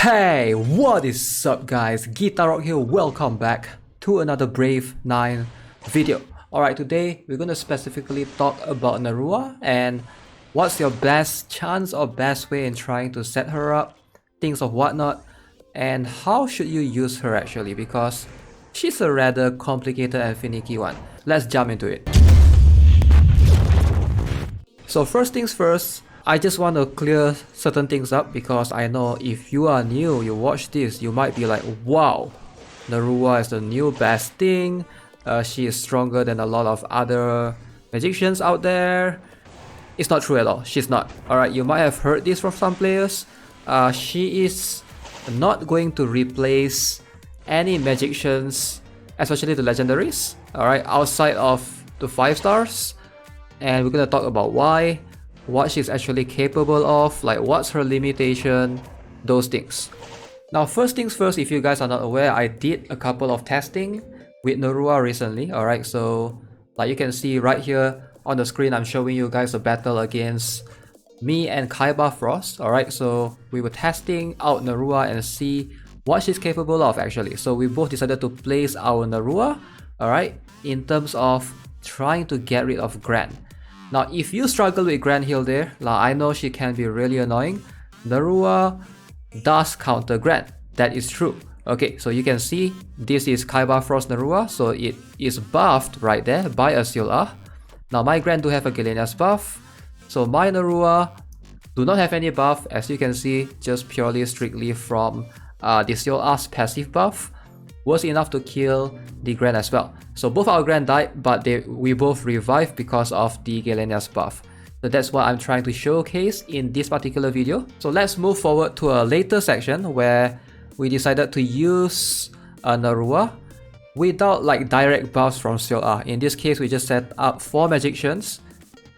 Hey, what is up guys? Guitar Rock here, welcome back to another Brave 9 video. Alright, today we're going to specifically talk about Nerua and what's your best chance or best way in trying to set her up, things of whatnot, and how should you use her actually, because she's a rather complicated and finicky one. Let's jump into it. So first things first, I just want to clear certain things up because I know if you are new, you watch this, you might be like, wow, Narua is the new best thing, she is stronger than a lot of other magicians out there. It's not true at all, she's not. Alright, you might have heard this from some players. She is not going to replace any magicians, especially the legendaries, alright, outside of the 5 stars. And we're gonna talk about why, what she's actually capable of, like what's her limitation, those things. Now first things first, if you guys are not aware, I did a couple of testing with Nerua recently, alright, so like you can see right here on the screen, I'm showing you guys a battle against me and Kaiba Frost, alright, so we were testing out Nerua and see what she's capable of actually. So we both decided to place our Nerua, alright, in terms of trying to get rid of Gran. Now, if you struggle with Gran Hilder, I know she can be really annoying. Nerua does counter Gran. That is true. Okay, so you can see this is Kaiba Frost Nerua, so it is buffed right there by a Celia. Now, my Gran do have a Galenia's buff, so my Nerua do not have any buff, as you can see, just purely strictly from the Celia's passive buff. Was enough to kill the Gran as well. So both our Gran died, but we both revived because of the Galenia's buff. So that's what I'm trying to showcase in this particular video. So let's move forward to a later section where we decided to use Narua without like direct buffs from Celia. In this case, we just set up 4 magicians.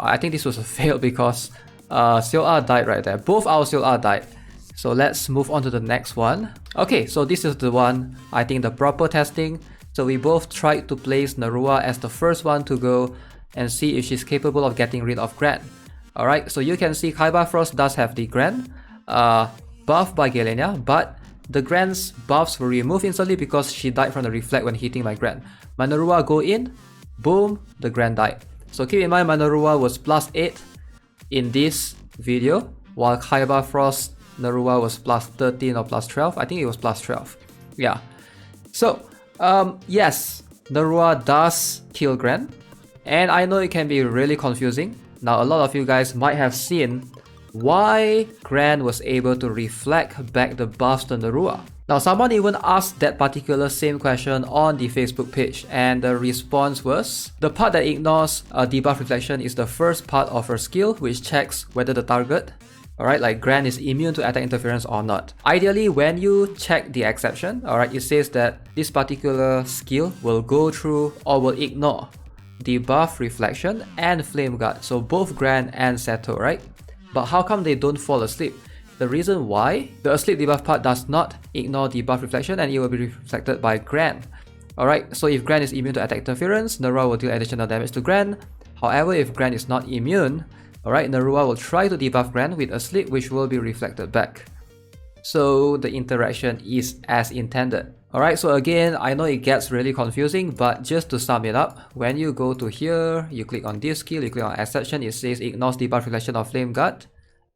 I think this was a fail because Celia died right there. Both our Celia died. So let's move on to the next one. Okay, so this is the one, I think the proper testing. So we both tried to place Narua as the first one to go and see if she's capable of getting rid of Gran. Alright, so you can see Kaiba Frost does have the Gran buffed by Galenia, but the Gran's buffs were removed instantly because she died from the reflect when hitting my Gran. My Narua go in, boom, the Gran died. So keep in mind my Narua was +8 in this video, while Kaiba Frost Narua was +13 or +12. I think it was +12. Yeah. So, yes, Narua does kill Gran. And I know it can be really confusing. Now, a lot of you guys might have seen why Gran was able to reflect back the buffs to Narua. Now, someone even asked that particular same question on the Facebook page. And the response was, the part that ignores debuff reflection is the first part of her skill, which checks whether the target, alright, like Gran is immune to attack interference or not. Ideally, when you check the exception, alright, it says that this particular skill will go through or will ignore debuff reflection and flame guard, so both Gran and Seto, right? But how come they don't fall asleep? The reason why, the asleep debuff part does not ignore debuff reflection and it will be reflected by Gran. Alright, so if Gran is immune to attack interference, Narua will deal additional damage to Gran. However, if Gran is not immune, alright, Narua will try to debuff Gran with asleep, which will be reflected back. So the interaction is as intended. Alright, so again, I know it gets really confusing, but just to sum it up, when you go to here, you click on this skill, you click on exception, it says ignores debuff reflection of flame guard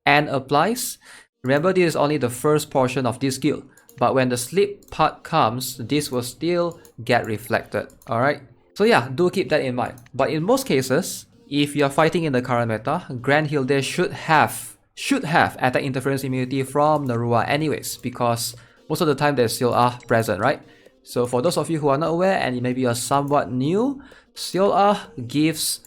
and applies. Remember, this is only the first portion of this skill, but when the sleep part comes, this will still get reflected. Alright, so yeah, do keep that in mind. But in most cases, if you're fighting in the current meta, Gran Hilder should have attack interference immunity from Narua anyways, because most of the time they still are present, right? So for those of you who are not aware and maybe you're somewhat new, Celia gives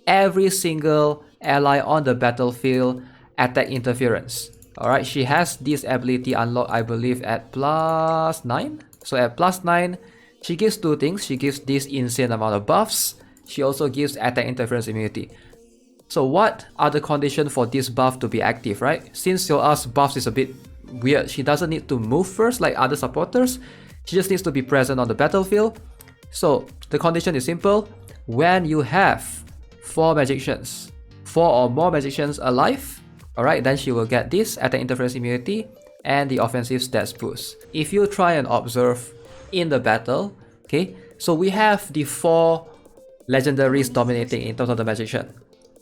every single ally on the battlefield attack interference. Alright, she has this ability unlocked, I believe, at +9. So at +9, she gives 2 things. She gives this insane amount of buffs. She also gives attack interference immunity. So what are the conditions for this buff to be active, right? Since Celia's buffs is a bit weird, she doesn't need to move first like other supporters. She just needs to be present on the battlefield. So the condition is simple. When you have 4 magicians, 4 or more magicians alive, alright, then she will get this attack interference immunity and the offensive stats boost. If you try and observe in the battle, okay, so we have the 4 legendaries dominating in terms of the magician.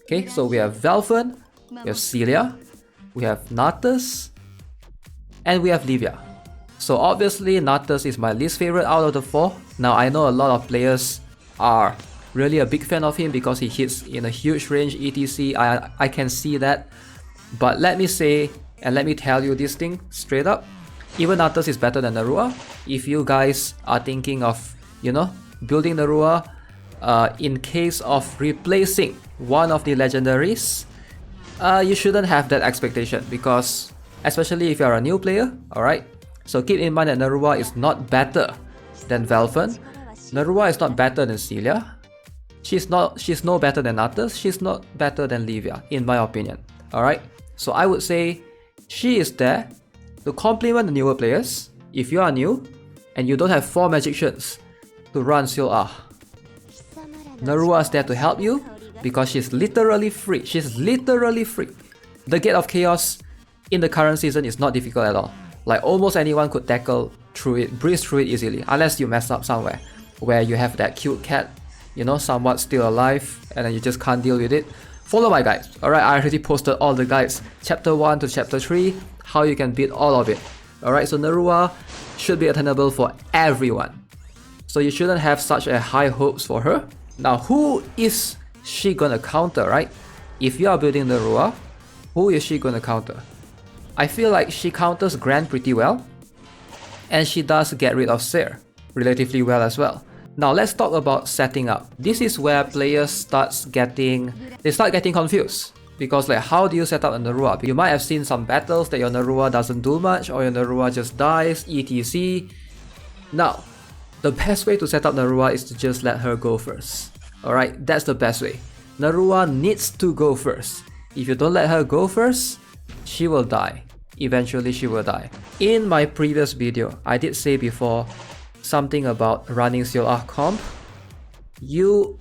Okay, so we have Velfen, we have Celia, we have Natus, and we have Livia. So obviously Natus is my least favorite out of the 4. Now I know a lot of players are really a big fan of him because he hits in a huge range etc. I can see that. But let me say and let me tell you this thing straight up. Even Natus is better than Nerua. If you guys are thinking of, you know, building Nerua in case of replacing one of the legendaries, you shouldn't have that expectation, because especially if you are a new player, alright? So keep in mind that Nerua is not better than Velfen. Nerua is not better than Celia. She's no better than Natus. She's not better than Livia, in my opinion. Alright? So I would say she is there to complement the newer players. If you are new and you don't have 4 magicians to run Celia, Nerua is there to help you because she's literally free. She's literally free. The Gate of Chaos in the current season is not difficult at all. Like almost anyone could tackle through it, breeze through it easily, unless you mess up somewhere where you have that cute cat, you know, somewhat still alive, and then you just can't deal with it. Follow my guides. Alright, I already posted all the guides, chapter 1 to chapter 3, how you can beat all of it. Alright, so Nerua should be attainable for everyone. So you shouldn't have such a high hopes for her. Now, who is she gonna counter, right? If you are building Nerua, who is she gonna counter? I feel like she counters Gran pretty well, and she does get rid of Seer relatively well as well. Now let's talk about setting up. This is where players start getting confused, because like, how do you set up a Nerua? You might have seen some battles that your Nerua doesn't do much, or your Nerua just dies, etc. Now, the best way to set up Nerua is to just let her go first. Alright, that's the best way. Nerua needs to go first. If you don't let her go first, she will die. Eventually she will die. In my previous video, I did say before something about running Celia comp. You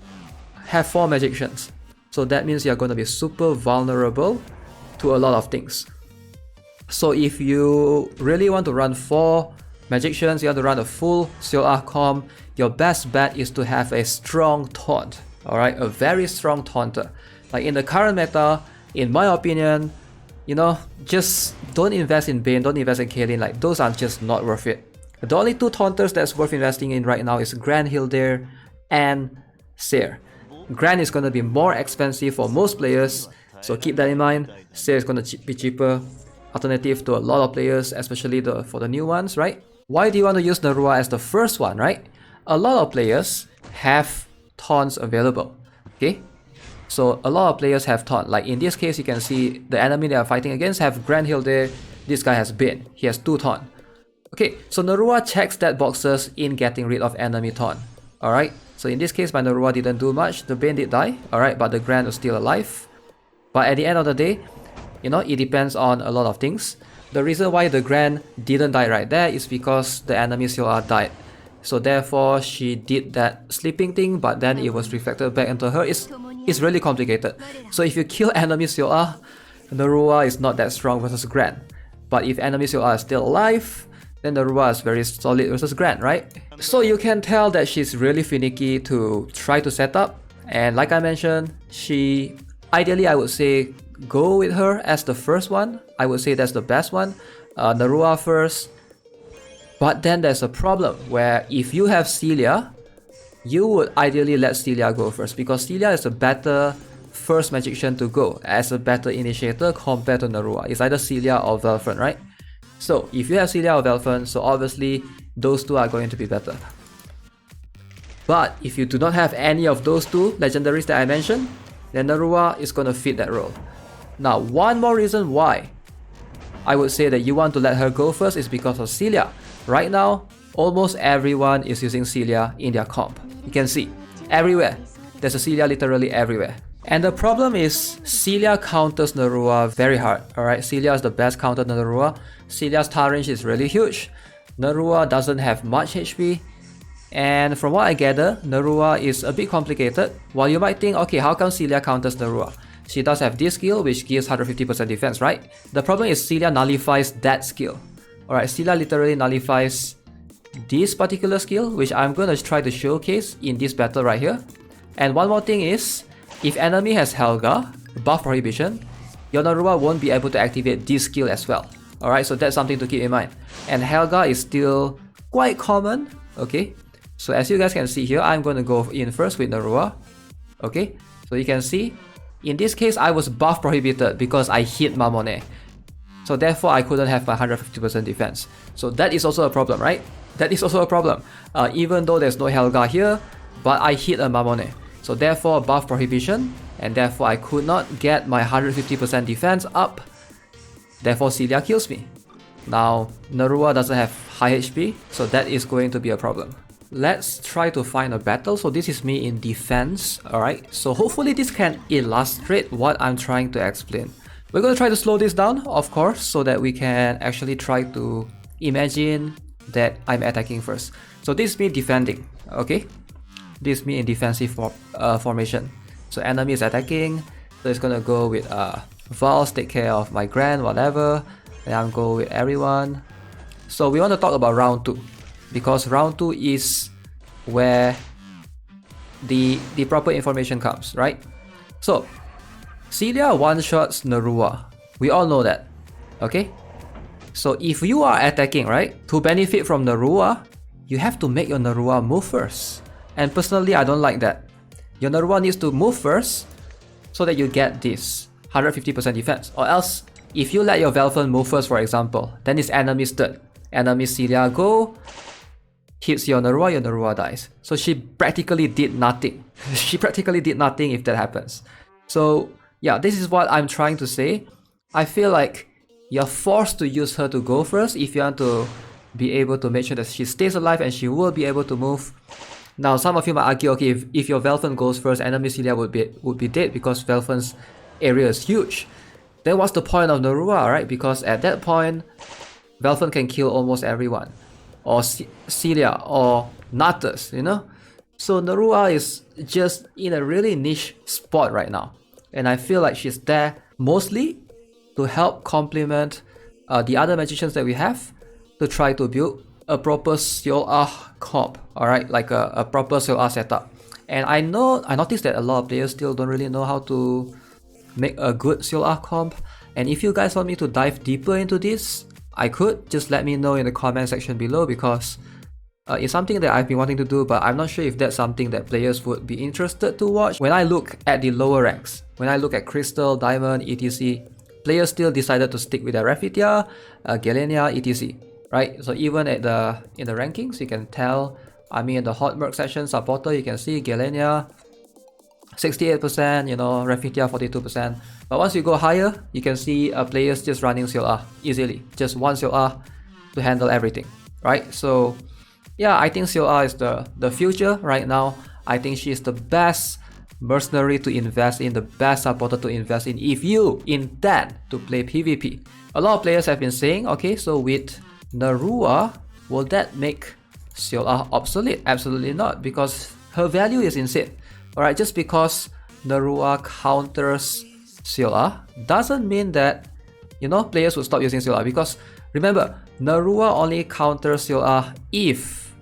have 4 magicians, so that means you're going to be super vulnerable to a lot of things. So if you really want to run 4 magicians, you want to run a full Celia comp, your best bet is to have a strong taunt. Alright, a very strong taunter. Like in the current meta, in my opinion, you know, just don't invest in Bane, don't invest in Kaelin. Like, those are just not worth it. The only 2 taunters that's worth investing in right now is Gran, Hilder, and Seer. Gran is going to be more expensive for most players, so keep that in mind. Seer is going to be cheaper alternative to a lot of players, especially for the new ones, right? Why do you want to use Nerua as the first one, right? A lot of players have taunts available, okay? So a lot of players have taunt. Like in this case, you can see the enemy they are fighting against have Gran, Hilder. This guy has Bane. He has 2 taunt. Okay, so Nerua checks that boxes in getting rid of enemy taunt. Alright, so in this case, my Nerua didn't do much. The Bane did die, alright, but the Gran was still alive. But at the end of the day, you know, it depends on a lot of things. The reason why the Gran didn't die right there is because the enemy Celia died. So therefore, she did that sleeping thing, but then it was reflected back into her. It's really complicated. So if you kill enemy Celia, Nerua is not that strong versus Gran. But if enemy Celia is still alive, then Nerua is very solid versus Gran, right? So you can tell that she's really finicky to try to set up. And like I mentioned, ideally I would say go with her as the first one. I would say that's the best one. Nerua first. But then there's a problem where if you have Celia, you would ideally let Celia go first, because Celia is a better first magician to go as a better initiator compared to Nerua. It's either Celia or Velfen, right? So if you have Celia or Velfen, so obviously those 2 are going to be better. But if you do not have any of those 2 legendaries that I mentioned, then Nerua is going to fit that role. Now, one more reason why I would say that you want to let her go first is because of Celia. Right now, almost everyone is using Celia in their comp. You can see, everywhere. There's a Celia literally everywhere. And the problem is, Celia counters Nerua very hard, alright? Celia is the best counter to Nerua. Celia's tower range is really huge. Nerua doesn't have much HP. And from what I gather, Nerua is a bit complicated. While you might think, okay, how come Celia counters Nerua? she does have this skill which gives 150% defense, right? The problem is Celia nullifies that skill. Alright, Celia literally nullifies this particular skill, which I'm gonna try to showcase in this battle right here. And one more thing is, if enemy has Helga, buff prohibition, your Narua won't be able to activate this skill as well. Alright, so that's something to keep in mind. And Helga is still quite common, okay? So as you guys can see here, I'm going to go in first with Nerua. Okay, so you can see, in this case, I was buff prohibited because I hit Mamone. So therefore, I couldn't have my 150% defense. So that is also a problem, right? That is also a problem. Even though there's no Helga here, but I hit a Mamone. So therefore, buff prohibition, and therefore I could not get my 150% defense up. Therefore, Celia kills me. Now, Nerua doesn't have high HP, so that is going to be a problem. Let's try to find a battle. So this is me in defense, alright? So hopefully this can illustrate what I'm trying to explain. We're going to try to slow this down, of course, so that we can actually try to imagine that I'm attacking first. So this is me defending, okay? This is me in defensive formation. So enemy is attacking, so it's going to go with Vals, take care of my Grand, whatever. And I'm going with everyone. So we want to talk about round 2. Because round 2 is where the proper information comes, right? So, Celia one-shots Nerua. We all know that, okay? So if you are attacking, right, to benefit from Nerua, you have to make your Nerua move first. And personally, I don't like that. Your Nerua needs to move first so that you get this 150% defense. Or else, if you let your Velfen move first, for example, then it's enemy's turn. Enemy Celia go, hits your Nerua dies. So she practically did nothing. She practically did nothing if that happens. So yeah, this is what I'm trying to say. I feel like you're forced to use her to go first if you want to be able to make sure that she stays alive and she will be able to move. Now some of you might argue, okay, if your Velfen goes first, enemy Celia would be dead because Velfen's area is huge. Then what's the point of Nerua, right? Because at that point, Velfen can kill almost everyone. Or Celia, or Natus, you know? So Nerua is just in a really niche spot right now. And I feel like she's there mostly to help complement the other magicians that we have to try to build a proper Celia comp, alright? Like a proper Celia setup. And I noticed that a lot of players still don't really know how to make a good Celia comp. And if you guys want me to dive deeper into this, I could. Just let me know in the comment section below, because it's something that I've been wanting to do, but I'm not sure if that's something that players would be interested to watch. When I look at the lower ranks, when I look at Crystal, Diamond, etc., players still decided to stick with their Raphithia, Galenia, etc. Right? So even in the rankings, you can tell, I mean in the Hot Merc section supporter, you can see Galenia 68%, you know, Raphithia 42%. But once you go higher, you can see players just running Celia easily. Just one Celia to handle everything, right? So yeah, I think Celia is the future right now. I think she is the best mercenary to invest in, the best supporter to invest in if you intend to play PvP. A lot of players have been saying, okay, so with Narua, will that make Celia obsolete? Absolutely not, because her value is insane. Alright, just because Narua counters Celia doesn't mean that, you know, players will stop using Celia. Because remember, Narua only counters Celia if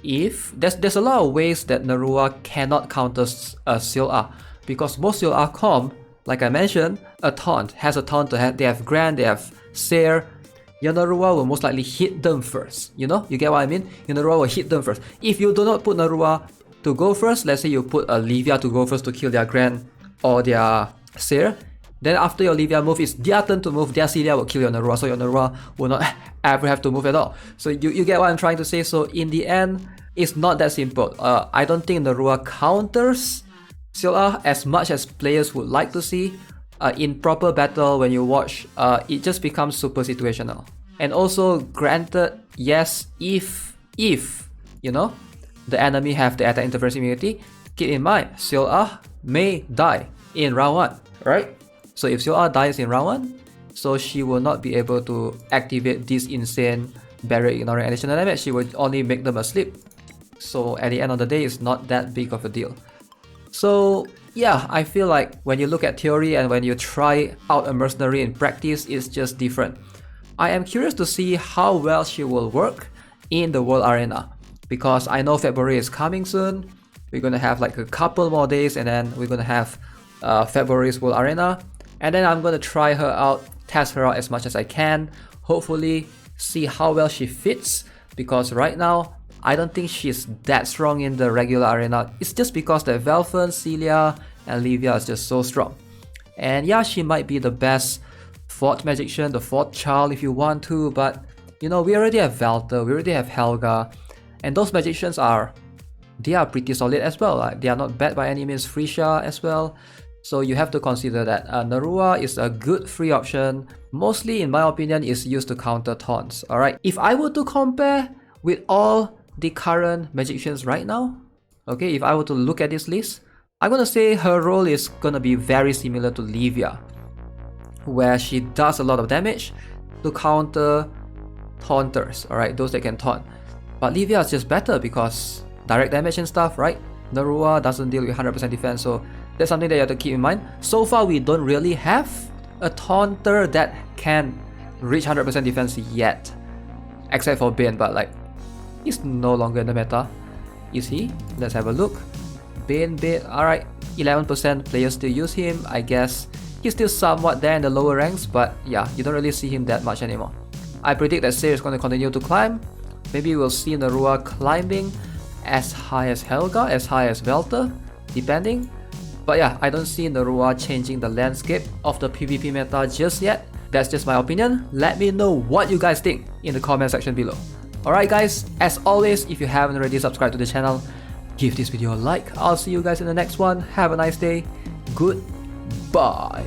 there's a lot of ways that Narua cannot counter Celia. Because most Celia comp, like I mentioned, a taunt has a taunt to have. They have Grand, they have Seer. Your Narua will most likely hit them first. You know, you get what I mean? Your Narua will hit them first. If you do not put Narua to go first, let's say you put a Livia to go first to kill their Grand or their Seer, then after your Livia move, it's their turn to move, their Celia will kill your Narua, so your Narua will not ever have to move at all. So you get what I'm trying to say. So in the end, it's not that simple. I don't think Narua counters Celia as much as players would like to see. In proper battle, when you watch, it just becomes super situational. And also, granted, yes, if you know, the enemy have the attack interference immunity, keep in mind, Celia may die in round 1, right? So if Celia dies in round 1, so she will not be able to activate this insane barrier ignoring additional damage. She will only make them asleep. So at the end of the day, it's not that big of a deal. So yeah, I feel like when you look at theory and when you try out a mercenary in practice, it's just different. I am curious to see how well she will work in the World Arena, because I know February is coming soon. We're gonna have like a couple more days and then we're gonna have February's World Arena, and then I'm gonna try her out, test her out as much as I can, hopefully see how well she fits, because right now I don't think she's that strong in the regular arena. It's just because the Velfen, Celia and Livia is just so strong. And yeah, she might be the best 4th magician, the 4th child if you want to, but you know, we already have Valter, we already have Helga, and those magicians they are pretty solid as well. Like, they are not bad by any means. Frisha as well. So you have to consider that Nerua is a good free option. Mostly, in my opinion, is used to counter taunts. Alright, if I were to compare with all the current magicians right now, okay, if I were to look at this list, I'm gonna say her role is gonna be very similar to Livia, where she does a lot of damage to counter taunters, alright, those that can taunt. But Livia is just better because direct damage and stuff, right? Narua doesn't deal with 100% defense, so that's something that you have to keep in mind. So far, we don't really have a taunter that can reach 100% defense yet, except for Bane, but like, he's no longer in the meta. Is he? Let's have a look. Bane, alright, 11% players still use him. I guess he's still somewhat there in the lower ranks, but yeah, you don't really see him that much anymore. I predict that Celia is going to continue to climb. Maybe we'll see Narua climbing as high as Helga, as high as Velter, depending. But yeah, I don't see Narua changing the landscape of the PvP meta just yet. That's just my opinion. Let me know what you guys think in the comment section below. Alright guys, as always, if you haven't already subscribed to the channel, give this video a like. I'll see you guys in the next one. Have a nice day. Goodbye.